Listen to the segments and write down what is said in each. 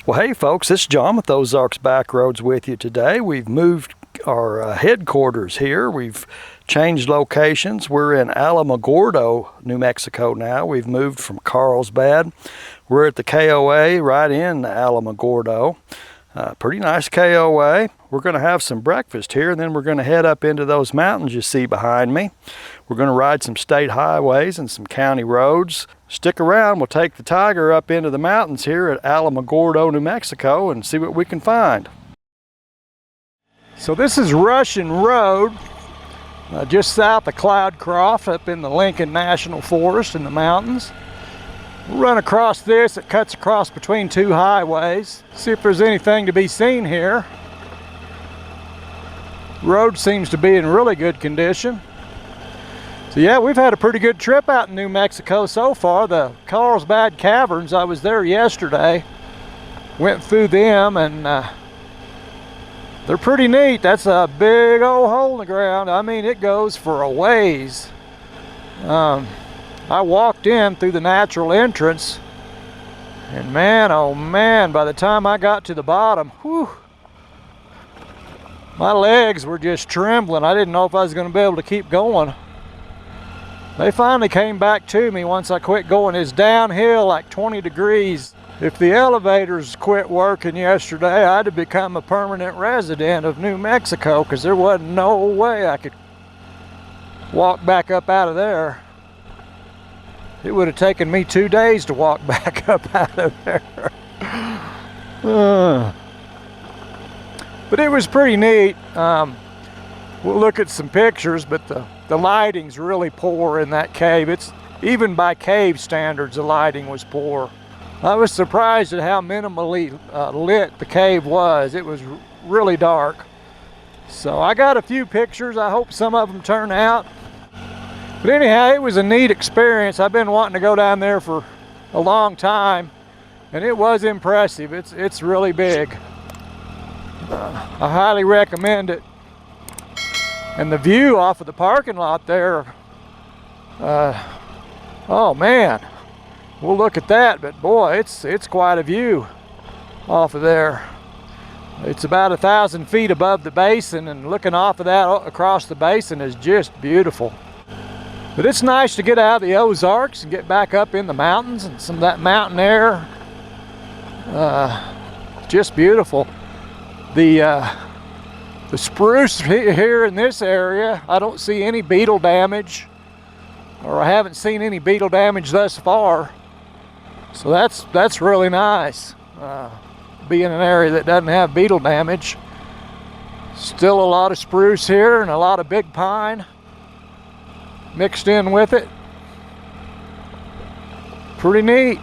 Well, hey folks, this is John with Ozarks Backroads with you today. We've moved our headquarters here. We've changed locations. We're in Alamogordo, New Mexico now. We've moved from Carlsbad. We're at the KOA right in Alamogordo. Pretty nice KOA. We're going to have some breakfast here, and then we're going to head up into those mountains you see behind me. We're going to ride some state highways and some county roads. Stick around, we'll take the Tiger up into the mountains here at Alamogordo, New Mexico, and see what we can find. So this is Russian Road, just south of Cloudcroft, up in the Lincoln National Forest in the mountains. We'll run across this. It cuts across between two highways. See if there's anything to be seen here. The road seems to be in really good condition. So yeah, we've had a pretty good trip out in New Mexico so far. The Carlsbad Caverns, I was there yesterday. Went through them, and they're pretty neat. That's a big old hole in the ground. I mean, it goes for a ways. I walked in through the natural entrance, and man, oh man, by the time I got to the bottom, whew, my legs were just trembling. I didn't know if I was going to be able to keep going. They finally came back to me once I quit going. It's downhill like 20 degrees. If the elevators quit working yesterday, I'd have become a permanent resident of New Mexico, because there wasn't no way I could walk back up out of there. It would have taken me 2 days to walk back up out of there. But it was pretty neat. We'll look at some pictures, but the lighting's really poor in that cave. It's even by cave standards, the lighting was poor. I was surprised at how minimally lit the cave was. It was really dark. So I got a few pictures. I hope some of them turn out. But anyhow, it was a neat experience. I've been wanting to go down there for a long time, and it was impressive. It's really big. I highly recommend it. And the view off of the parking lot there, oh man, we'll look at that, but boy, it's quite a view off of there. It's about 1,000 feet above the basin, and looking off of that across the basin is just beautiful. But it's nice to get out of the Ozarks and get back up in the mountains, and some of that mountain air, just beautiful. The spruce here in this area, I don't see any beetle damage, or I haven't seen any beetle damage thus far. So that's really nice. Being an area that doesn't have beetle damage. Still a lot of spruce here and a lot of big pine mixed in with it. Pretty neat.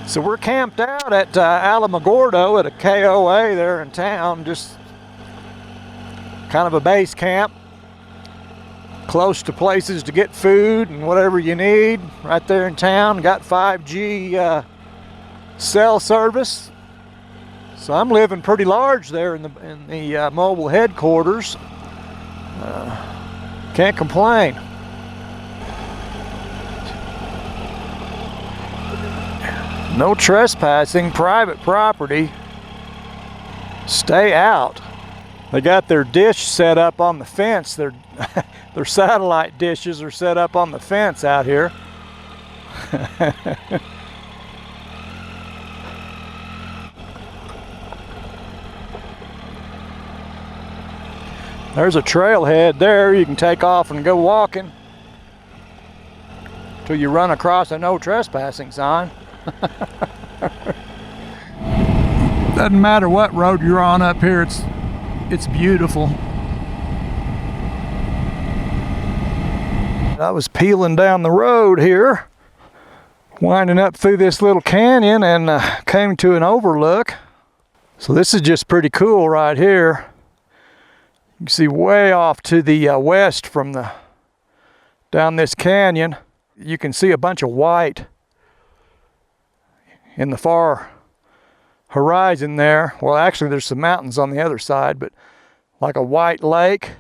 So we're camped out at Alamogordo at a KOA there in town, just kind of a base camp, close to places to get food and whatever you need right there in town. Got 5G cell service, so I'm living pretty large there in the mobile headquarters. Can't complain. No trespassing, private property. Stay out. They got their dish set up on the fence. Their satellite dishes are set up on the fence out here. There's a trailhead there. You can take off and go walking till you run across a no trespassing sign. Doesn't matter what road you're on up here, it's beautiful. I was peeling down the road here, winding up through this little canyon, and came to an overlook. So this is just pretty cool right here. You can see way off to the west from down this canyon. You can see a bunch of white in the far horizon there. Well, actually there's some mountains on the other side, but like a white lake.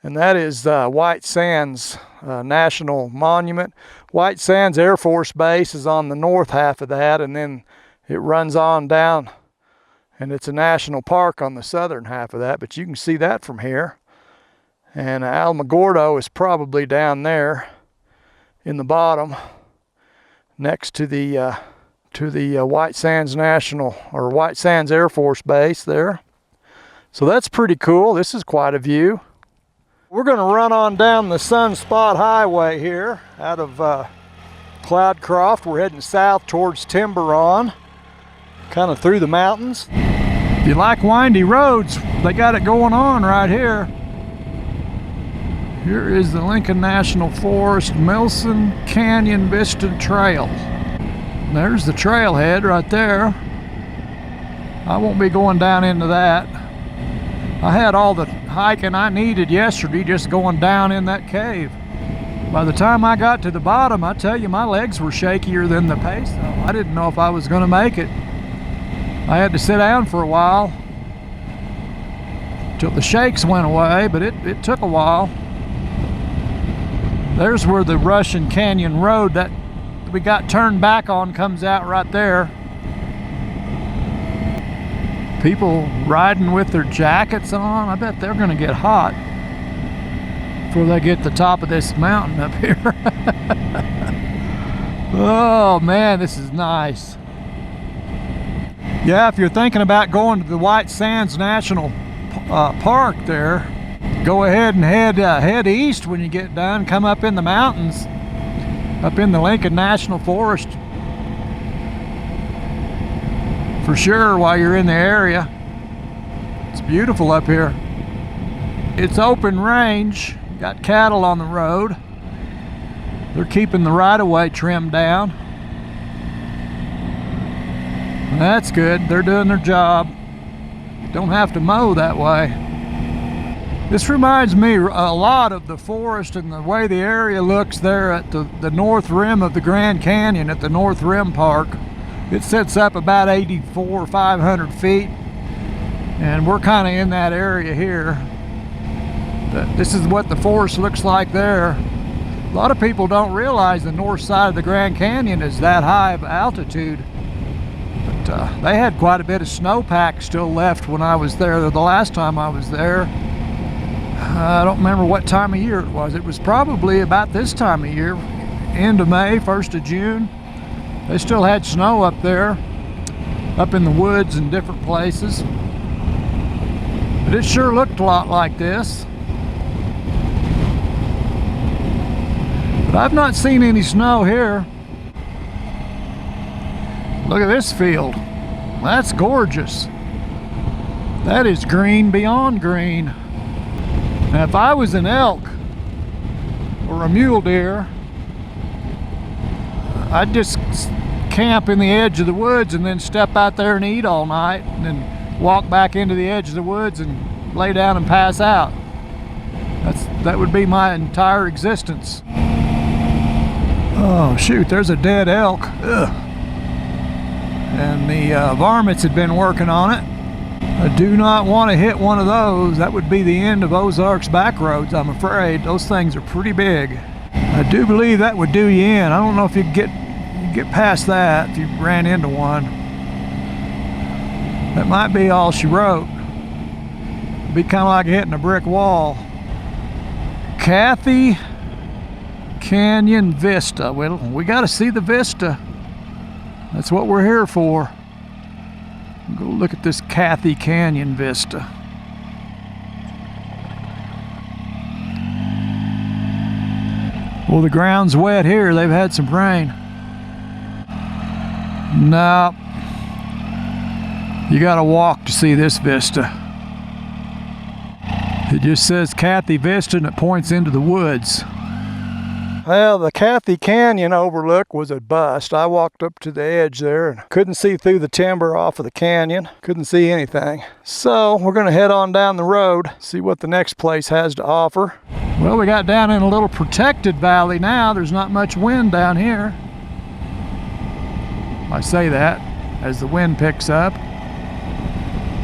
And that is White Sands National Monument. White Sands Air Force Base is on the north half of that, and then it runs on down, and it's a national park on the southern half of that, but you can see that from here. And Alamogordo is probably down there in the bottom next to the White Sands National, or White Sands Air Force Base there. So that's pretty cool. This is quite a view. We're going to run on down the Sunspot Highway here out of Cloudcroft. We're heading south towards Tiburon, kind of through the mountains. If you like windy roads, they got it going on right here. Here is the Lincoln National Forest Milson Canyon Vista Trail. There's the trailhead right there. I won't be going down into that. I had all the hiking I needed yesterday just going down in that cave. By the time I got to the bottom, I tell you, my legs were shakier than the pace. I didn't know if I was going to make it. I had to sit down for a while till the shakes went away, but it took a while. There's where the Russian Canyon Road that we got turned back on comes out right there. People riding with their jackets on. I bet they're going to get hot before they get to the top of this mountain up here. Oh man, this is nice. Yeah, if you're thinking about going to the White Sands National Park there, go ahead and head east when you get done. Come up in the mountains, up in the Lincoln National Forest, for sure, while you're in the area. It's beautiful up here. It's open range, got cattle on the road. They're keeping the right-of-way trimmed down. That's good, they're doing their job. Don't have to mow that way. This reminds me a lot of the forest and the way the area looks there at the north rim of the Grand Canyon at the North Rim Park. It sits up about 84 or 500 feet, and we're kind of in that area here. This is what the forest looks like there. A lot of people don't realize the north side of the Grand Canyon is that high of altitude. But they had quite a bit of snowpack still left when I was there the last time I was there. I don't remember what time of year it was. It was probably about this time of year, end of May, 1st of June. They still had snow up there, up in the woods and different places. But it sure looked a lot like this. But I've not seen any snow here. Look at this field. That's gorgeous. That is green beyond green. Now if I was an elk or a mule deer, I'd just camp in the edge of the woods and then step out there and eat all night, and then walk back into the edge of the woods and lay down and pass out. That would be my entire existence. Oh shoot, there's a dead elk. Ugh. And the varmints had been working on it. I do not want to hit one of those. That would be the end of Ozarks back roads, I'm afraid. Those things are pretty big. I do believe that would do you in. I don't know if you get past that if you ran into one. That might be all she wrote. It'd be kind of like hitting a brick wall. Cathy Canyon Vista. Well, we got to see the vista. That's what we're here for. Go look at this Cathy Canyon Vista. Well, the ground's wet here. They've had some rain. No, you gotta walk to see this vista. It just says Cathy Vista and it points into the woods. Well, the Cathy Canyon overlook was a bust. I walked up to the edge there and couldn't see through the timber off of the canyon. Couldn't see anything. So we're gonna head on down the road, see what the next place has to offer. Well, we got down in a little protected valley now. There's not much wind down here. I say that as the wind picks up.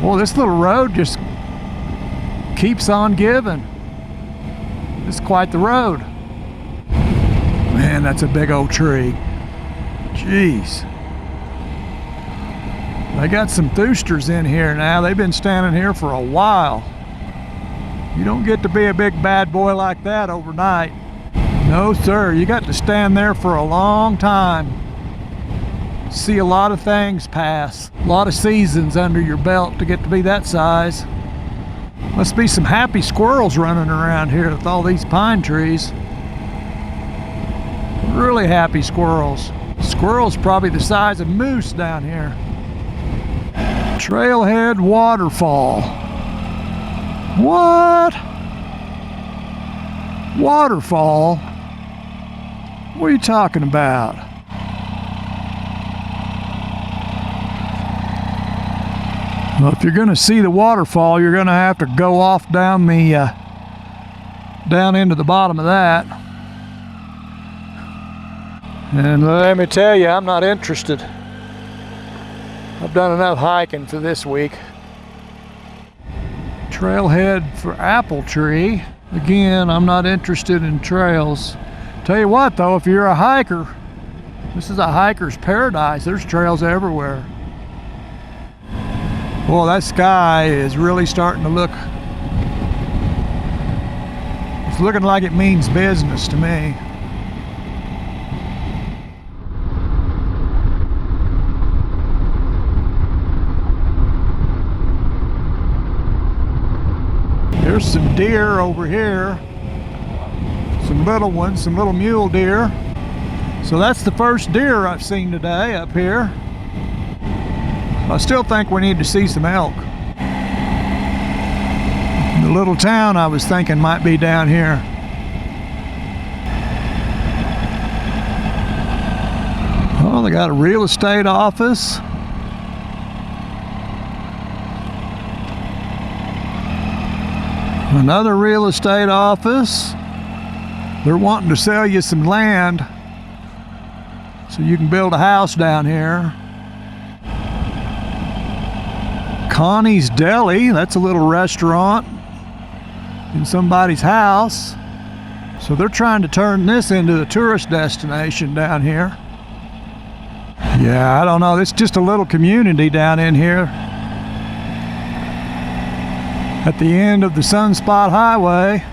Well, this little road just keeps on giving. It's quite the road. Man, that's a big old tree. Jeez. They got some Thoosters in here now. They've been standing here for a while. You don't get to be a big bad boy like that overnight. No sir, you got to stand there for a long time. See a lot of things pass. A lot of seasons under your belt to get to be that size. Must be some happy squirrels running around here with all these pine trees. Really happy squirrels. Squirrels probably the size of moose down here. Trailhead waterfall. What? Waterfall? What are you talking about? Well, if you're going to see the waterfall, you're going to have to go off down the down into the bottom of that. And let me tell you, I'm not interested. I've done enough hiking for this week. Trailhead for apple tree. Again, I'm not interested in trails. Tell you what though, if you're a hiker, this is a hiker's paradise. There's trails everywhere. Boy, that sky is really starting to look, it's looking like it means business to me. There's some deer over here. Some little ones, some little mule deer. So that's the first deer I've seen today up here. I still think we need to see some elk. The little town I was thinking might be down here. Oh, they got a real estate office. Another real estate office. They're wanting to sell you some land so you can build a house down here. Connie's Deli, that's a little restaurant in somebody's house. So they're trying to turn this into a tourist destination down here. Yeah, I don't know, it's just a little community down in here at the end of the Sunspot Highway.